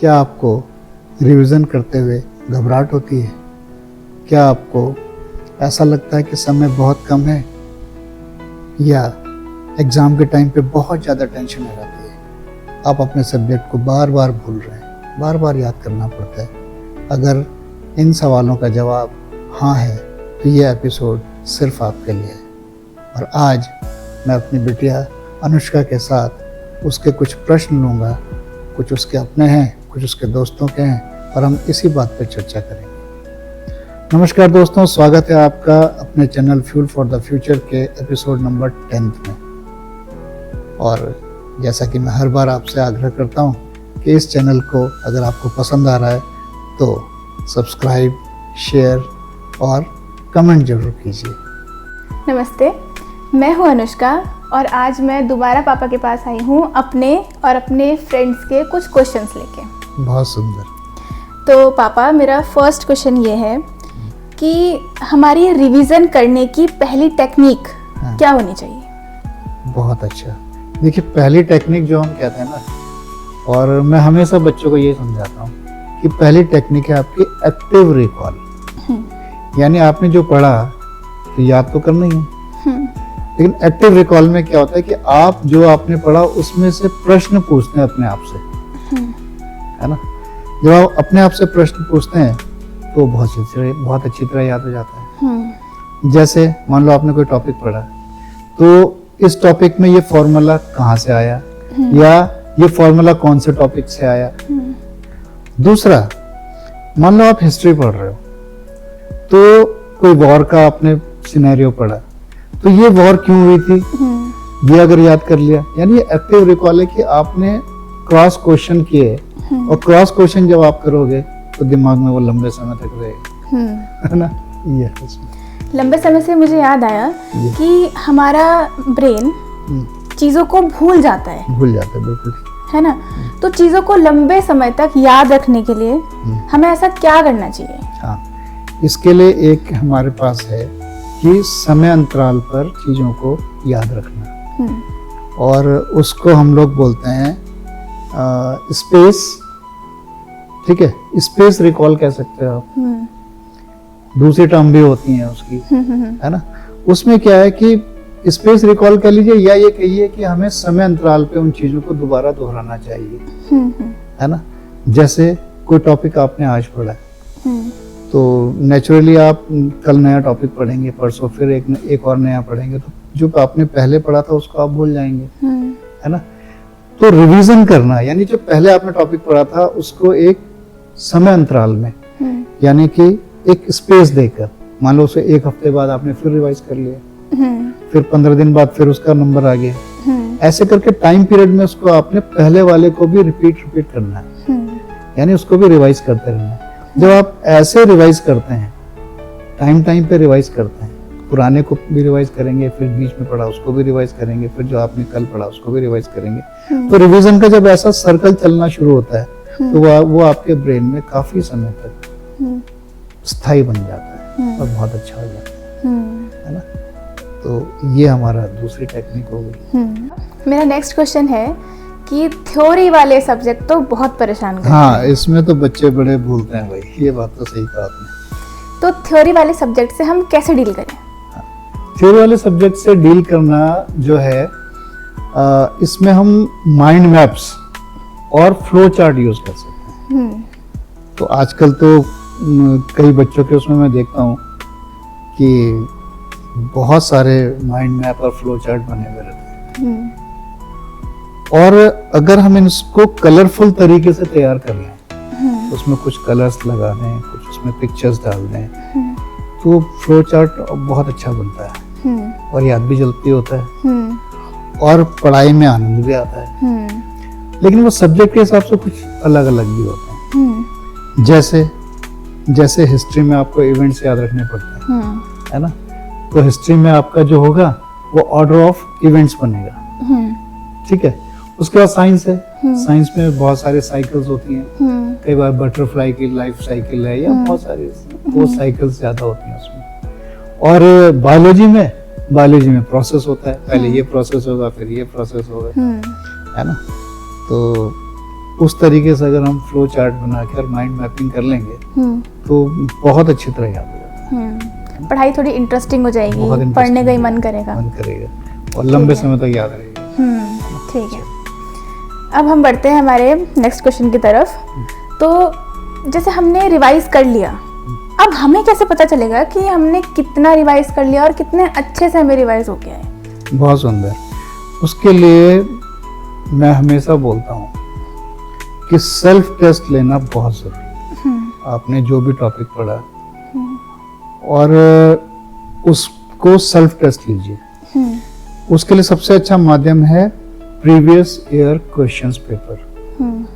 क्या आपको रिवीजन करते हुए घबराहट होती है? क्या आपको ऐसा लगता है कि समय बहुत कम है, या एग्ज़ाम के टाइम पे बहुत ज़्यादा टेंशन हो जाती है? आप अपने सब्जेक्ट को बार बार भूल रहे हैं, बार बार याद करना पड़ता है। अगर इन सवालों का जवाब हाँ है तो ये एपिसोड सिर्फ आपके लिए है। और आज मैं अपनी बिटिया अनुष्का के साथ उसके कुछ प्रश्न लूँगा, कुछ उसके अपने हैं, कुछ उसके दोस्तों के हैं, और हम इसी बात पर चर्चा करेंगे। नमस्कार दोस्तों, स्वागत है आपका अपने channel fuel for the future के एपिसोड नंबर 10 में। और जैसा कि मैं हर बार आपसे आग्रह करता हूँ कि इस चैनल को अगर आपको पसंद आ रहा है तो सब्सक्राइब, शेयर और कमेंट जरूर कीजिए। नमस्ते, मैं हूँ अनुष्का और आज मैं दोबारा पापा के पास आई हूँ अपने और अपने फ्रेंड्स के कुछ क्वेश्चंस लेके। बहुत सुंदर। तो पापा, मेरा फर्स्ट क्वेश्चन ये है कि हमारी रिवीजन करने की पहली टेक्निक क्या होनी चाहिए? बहुत अच्छा। देखिए, पहली टेक्निक जो हम कहते हैं ना, और मैं हमेशा बच्चों को ये समझाता हूँ कि पहली टेक्निक है आपकी एक्टिव रिकॉल। यानी आपने जो पढ़ा तो याद तो करना ही है, लेकिन एक्टिव रिकॉल में क्या होता है कि आप जो आपने पढ़ा उसमें से प्रश्न पूछते हैं अपने आप से, है ना। जब आप अपने आप से प्रश्न पूछते हैं तो बहुत अच्छी तरह याद हो जाता है। जैसे मान लो आपने कोई टॉपिक पढ़ा, तो इस टॉपिक में ये फॉर्मूला कहाँ से आया, या ये फॉर्मूला कौन से टॉपिक से आया। दूसरा, मान लो आप हिस्ट्री पढ़ रहे हो, तो कोई वॉर का आपने सिनेरियो पढ़ा, तो ये वॉर क्यों हुई थी, ये अगर याद कर लिया, यानी एक्टिव रिकॉल है कि आपने क्रॉस क्वेश्चन किए, और क्रॉस क्वेश्चन जब आप करोगे तो दिमाग में वो लंबे समय तक रहेगा, है ना। ये लंबे समय से मुझे याद आया कि हमारा ब्रेन चीज़ों को भूल जाता है, बिल्कुल, है ना। तो चीज़ों को लंबे समय तक याद रखने के लिए हमें ऐसा क्या करना चाहिए? हाँ, इसके लिए एक हमारे पास है कि समय अंतराल पर चीज़ों को याद रखना, और उसको हम लोग बोलते हैं स्पेस। ठीक है, स्पेस रिकॉल कह सकते हो आप। दूसरी टर्म भी होती हैं उसकी, है ना। उसमें क्या है कि स्पेस रिकॉल कह लीजिए, या ये कहिए कि हमें समय अंतराल पे उन चीज़ों को दोबारा दोहराना चाहिए, है ना। जैसे कोई टॉपिक आपने आज पढ़ा है, तो नेचुरली आप कल नया टॉपिक पढ़ेंगे, परसों फिर एक और नया पढ़ेंगे, तो जो आपने पहले पढ़ा था उसको आप भूल जाएंगे, है ना। तो रिवीजन करना, यानी जो पहले आपने टॉपिक पढ़ा था उसको एक समय अंतराल में, यानी कि एक स्पेस देकर, मान लो उसे एक हफ्ते बाद आपने फिर रिवाइज कर लिया, फिर 15 दिन बाद फिर उसका नंबर आ गया, ऐसे करके टाइम पीरियड में उसको आपने पहले वाले को भी रिपीट करना है, यानी उसको भी रिवाइज करते रहना है। जब आप ऐसे रिवाइज करते हैं, टाइम पे रिवाइज करते हैं, पुराने को भी रिवाइज करेंगे, फिर बीच में पढ़ा उसको भी रिवाइज करेंगे, फिर जो आपने कल पढ़ा उसको भी रिवाइज करेंगे, तो रिवीजन का जब ऐसा सर्कल चलना शुरू होता है तो वो आपके ब्रेन में काफी समय तक स्थायी बन जाता है और बहुत अच्छा हो जाता है ना। तो ये हमारा दूसरी टेक्निक हो गई। मेरा नेक्स्ट क्वेश्चन है कि थ्योरी वाले सब्जेक्ट तो बहुत परेशान करते हैं। हाँ, इसमें तो बच्चे बड़े भूलते हैं भाई, ये बात तो सही कहा आपने। तो थ्योरी वाले सब्जेक्ट से हम कैसे डील करें? थ्योरी वाले सब्जेक्ट से डील करना जो है, इसमें हम माइंड मैप्स और फ्लो चार्ट यूज कर सकते हैं। तो आजकल तो कई बच्चों के उसमें मैं देखता हूँ कि बहुत सारे माइंड मैप और फ्लो चार्ट बने हुए रहते हैं, और अगर हम इसको कलरफुल तरीके से तैयार कर लें, उसमें कुछ कलर्स लगा दें, कुछ उसमें पिक्चर्स डाल दें, तो फ्लो चार्ट बहुत अच्छा बनता है, और याद भी जल्दी होता है, और पढ़ाई में आनंद भी आता है। लेकिन वो सब्जेक्ट के हिसाब से कुछ अलग अलग भी होते हैं। जैसे हिस्ट्री में आपको इवेंट्स याद रखने पड़ते हैं, है ना। तो हिस्ट्री में आपका जो होगा वो ऑर्डर ऑफ इवेंट्स बनेगा, ठीक है। उसके बाद साइंस है, साइंस में बहुत सारे साइकिल्स होती हैं, कई बार बटरफ्लाई की लाइफ साइकिल है, या बहुत सारे वो साइकिल्स ज्यादा होती हैं उसमें। और बायोलॉजी में प्रोसेस होता है, पहले ये प्रोसेस होगा फिर ये प्रोसेस होगा, है ना। तो उस तरीके से अगर हम फ्लो चार्ट बनाकर माइंड मैपिंग कर लेंगे तो बहुत अच्छी तरह याद हो जाता है। पढ़ाई थोड़ी इंटरेस्टिंग हो बहुत जाएगी, interesting पढ़ने का ही मन करेगा। और लंबे समय तक याद रहेगा। ठीक है। अब हम बढ़ते हैं हमारे नेक्स्ट क्वेश्चन की तरफ। तो जैसे हमने रिवाइज कर लिया, अब हमें कैसे पता चलेगा कि हमने कितना रिवाइज कर लिया और कितने अच्छे से हमें रिवाइज हो गया है? बहुत सुंदर। उसके लिए मैं हमेशा बोलता हूँ कि सेल्फ टेस्ट लेना बहुत जरूरी है। आपने जो भी टॉपिक पढ़ा और उसको सेल्फ टेस्ट लीजिए। उसके लिए सबसे अच्छा माध्यम है प्रीवियस ईयर क्वेश्चंस पेपर,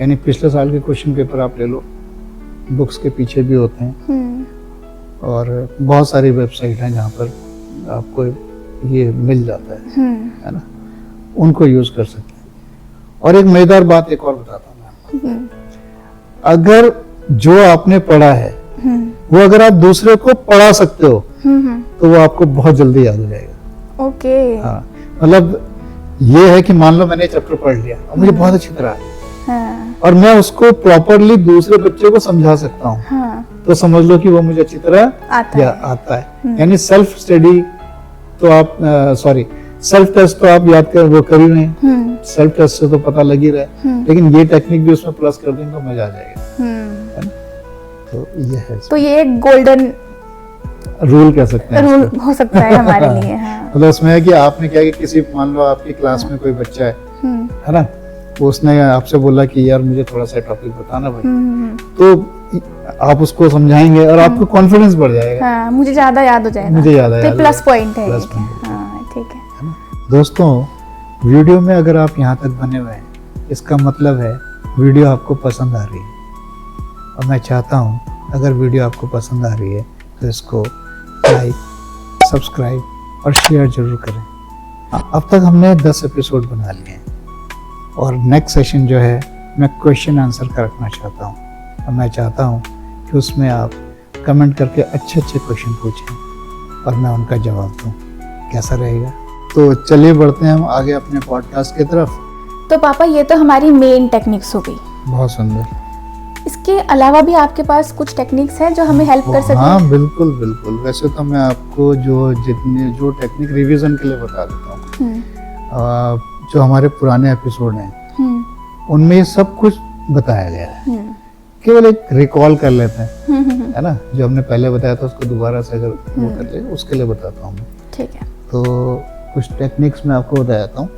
यानी पिछले साल के क्वेश्चन पेपर आप ले लो, बुक्स के पीछे भी होते हैं और बहुत सारी वेबसाइट हैं जहाँ पर आपको ये मिल जाता है ना, उनको यूज कर सकते हैं। और एक मजेदार बात एक और बताता हूँ मैं आपको। अगर जो आपने पढ़ा है वो अगर आप दूसरे को पढ़ा सकते हो तो वो आपको बहुत जल्दी याद हो जाएगा। ओके। हाँ, मतलब ये है कि मान लो मैंने चैप्टर पढ़ लिया और मुझे बहुत अच्छी तरह आ गया और मैं उसको प्रॉपरली दूसरे बच्चे को समझा सकता हूँ, तो समझ लो कि वो मुझे अच्छी तरह आता है। यानी सेल्फ स्टडी तो आप सेल्फ टेस्ट तो आप याद कर ही नहीं, सेल्फ टेस्ट से तो पता लग ही रहा है, लेकिन ये टेक्निक भी उसमें प्लस कर देंगे तो मजा आ जाएगा। तो ये है, तो ये एक गोल्डन रूल कह सकते हैं, रूल हो सकता है हमारे लिए। मतलब उसमें है कि आपने क्या कि किसी मान लो आपकी क्लास में कोई बच्चा है ना, वो उसने आपसे बोला कि यार मुझे थोड़ा सा टॉपिक बताना भाई, तो आप उसको समझाएंगे और आपको कॉन्फिडेंस बढ़ जाएगा। हाँ, मुझे ज्यादा याद हो जाएगा, मुझे याद आया, प्लस पॉइंट है। ठीक है। दोस्तों, वीडियो में अगर आप यहाँ तक बने हुए हैं, इसका मतलब है वीडियो आपको पसंद आ रही है। और मैं चाहता हूँ अगर वीडियो आपको पसंद आ रही है तो इसको लाइक, सब्सक्राइब और शेयर जरूर करें। अब तक हमने 10 एपिसोड बना लिए हैं और नेक्स्ट सेशन जो है मैं क्वेश्चन आंसर का रखना चाहता हूँ और मैं चाहता हूँ कि उसमें आप कमेंट करके अच्छे क्वेश्चन पूछें और मैं उनका जवाब दूँ। कैसा रहेगा? तो चलिए बढ़ते हैं हम आगे अपने पॉडकास्ट की तरफ। तो पापा, ये तो हमारी मेन टेक्निक्स हो गई। बहुत सुंदर। इसके अलावा भी आपके पास कुछ टेक्निक्स हैं जो हमें हेल्प कर सकते हैं? हाँ, बिल्कुल बिल्कुल। वैसे तो मैं आपको जो टेक्निक रिवीजन के लिए बता देता हूँ। जो हमारे पुराने एपिसोड हैं उनमें सब कुछ बताया गया है, केवल एक रिकॉल कर लेते हैं, है ना। जो हमने पहले बताया था उसको दोबारा से अगर वो कर ले, उसके लिए बताता हूँ मैं। ठीक है। तो कुछ टेक्निक्स मैं आपको बताता हूँ।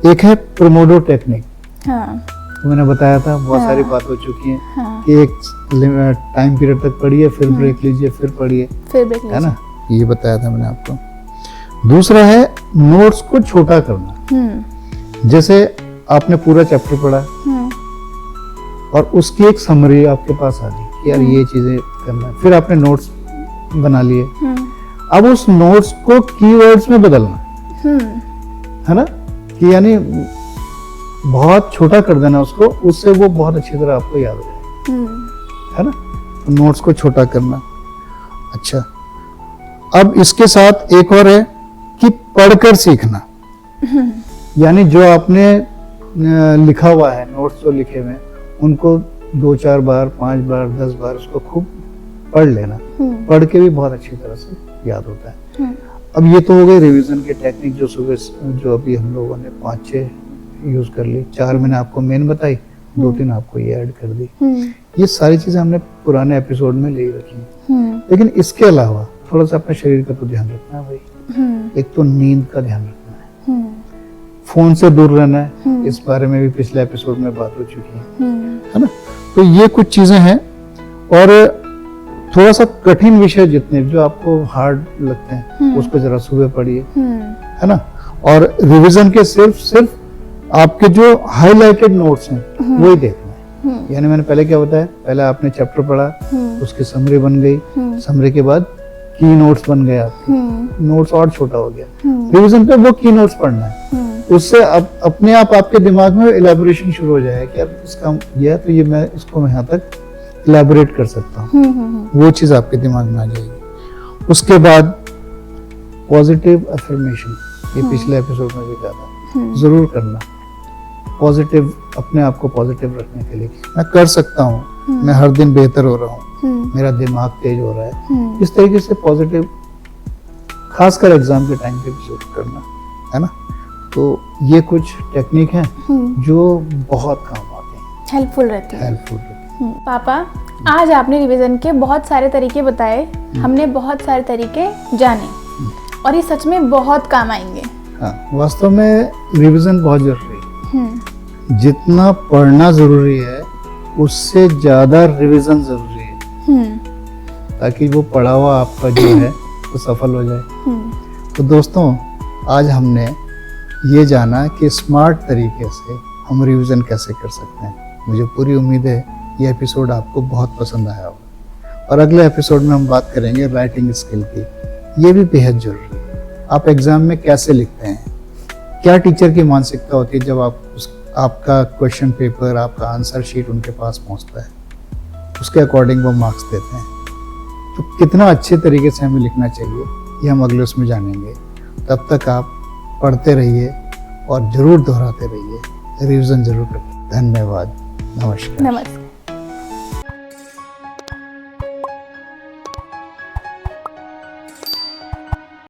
एक है प्रोमोडो टेक्निक। तो मैंने बताया था, बहुत सारी बात हो चुकी है कि एक टाइम पीरियड तक पढ़िए, फिर ब्रेक लीजिए, फिर पढ़िए, फिर ब्रेक लीजिए, है ना। ये बताया था मैंने आपको। दूसरा है नोट्स को छोटा करना। जैसे आपने पूरा चैप्टर पढ़ा और उसकी एक समरी आपके पास आ गई कि यार ये चीजें करना है, फिर आपने नोट्स बना लिए। अब उस नोट्स को कीवर्ड्स में बदलना, है ना, कि यानी बहुत छोटा कर देना उसको, उससे वो बहुत अच्छी तरह आपको याद हो जाएगा, है ना। नोट्स को छोटा करना। अच्छा, अब इसके साथ एक और है कि पढ़कर सीखना। यानी जो आपने लिखा हुआ है, नोट्स जो लिखे हुए हैं, उनको 2-4 बार, 5 बार, 10 बार उसको खूब पढ़ लेना। पढ़ के भी बहुत अच्छी तरह से याद होता है। अब ये तो हो गई रिवीजन की टेक्निक, जो अभी हम लोगों ने 5-6 यूज कर ली। 4 मैंने आपको मेन बताई, 2-3 आपको ये ऐड कर दी। ये सारी चीजें हमने पुराने एपिसोड में ले रखी। लेकिन इसके अलावा थोड़ा सा अपने शरीर का तो ध्यान रखना है भाई। एक तो नींद का ध्यान रखना है, फोन से दूर रहना है, इस बारे में भी पिछले एपिसोड में बात हो चुकी है ना। तो ये कुछ चीजें हैं। और थोड़ा सा कठिन विषय जितने जो आपको हार्ड लगते हैं उसको जरा सुबह पढ़िए, है ना। और रिवीजन के सिर्फ आपके जो हाईलाइटेड नोट्स हैं वही देखना है। यानी मैंने पहले क्या बताया, पहले आपने चैप्टर पढ़ा, उसकी समरी बन गई, समरी के बाद की नोट्स बन गए, आपके नोट्स और छोटा हो गया। रिवीजन पे वो की नोट्स पढ़ना है, उससे अपने आप आपके दिमाग में इलेबोरेशन शुरू हो जाएगा कि यार इसका ये है तो ये मैं इसको यहाँ तक इलेबोरेट कर सकता हूँ। वो चीज आपके दिमाग में आ जाएगी। उसके बाद पॉजिटिव अफर्मेशन, ये पिछले एपिसोड में भी कहा था, जरूर करना। पॉजिटिव, अपने आप को पॉजिटिव रखने के लिए मैं कर सकता हूँ, मैं हर दिन बेहतर हो रहा हूँ, मेरा दिमाग तेज हो रहा है, इस तरीके से पॉजिटिव, खासकर एग्जाम के टाइम पे भी सोच करना, है ना। तो ये कुछ टेक्निक हैं जो बहुत काम आते हैं, हेल्पफुल रहती है। हेल्पफुल। पापा, आज आपने रिवीजन के बहुत सारे तरीके बताए, हमने बहुत सारे तरीके जाने, और ये सच में बहुत काम आएंगे। हाँ, वास्तव में रिवीजन बहुत जरूरी है। जितना पढ़ना जरूरी है उससे ज्यादा रिवीजन जरूरी है, ताकि वो पढ़ा हुआ आपका जो है वो सफल हो जाए। तो दोस्तों, आज हमने ये जाना कि स्मार्ट तरीके से हम रिवीजन कैसे कर सकते हैं। मुझे पूरी उम्मीद है ये एपिसोड आपको बहुत पसंद आया होगा, और अगले एपिसोड में हम बात करेंगे राइटिंग स्किल की। ये भी बेहद जरूरी है। आप एग्जाम में कैसे लिखते हैं, क्या टीचर की मानसिकता होती है जब आपका क्वेश्चन पेपर, आपका आंसर शीट उनके पास पहुंचता है, उसके अकॉर्डिंग वो मार्क्स देते हैं। तो कितना अच्छे तरीके से हमें लिखना चाहिए ये हम अगले उसमें जानेंगे। तब तक आप पढ़ते रहिए और जरूर दोहराते रहिए, रिवीजन जरूर करिए। धन्यवाद। नमस्कार। नमस्कार।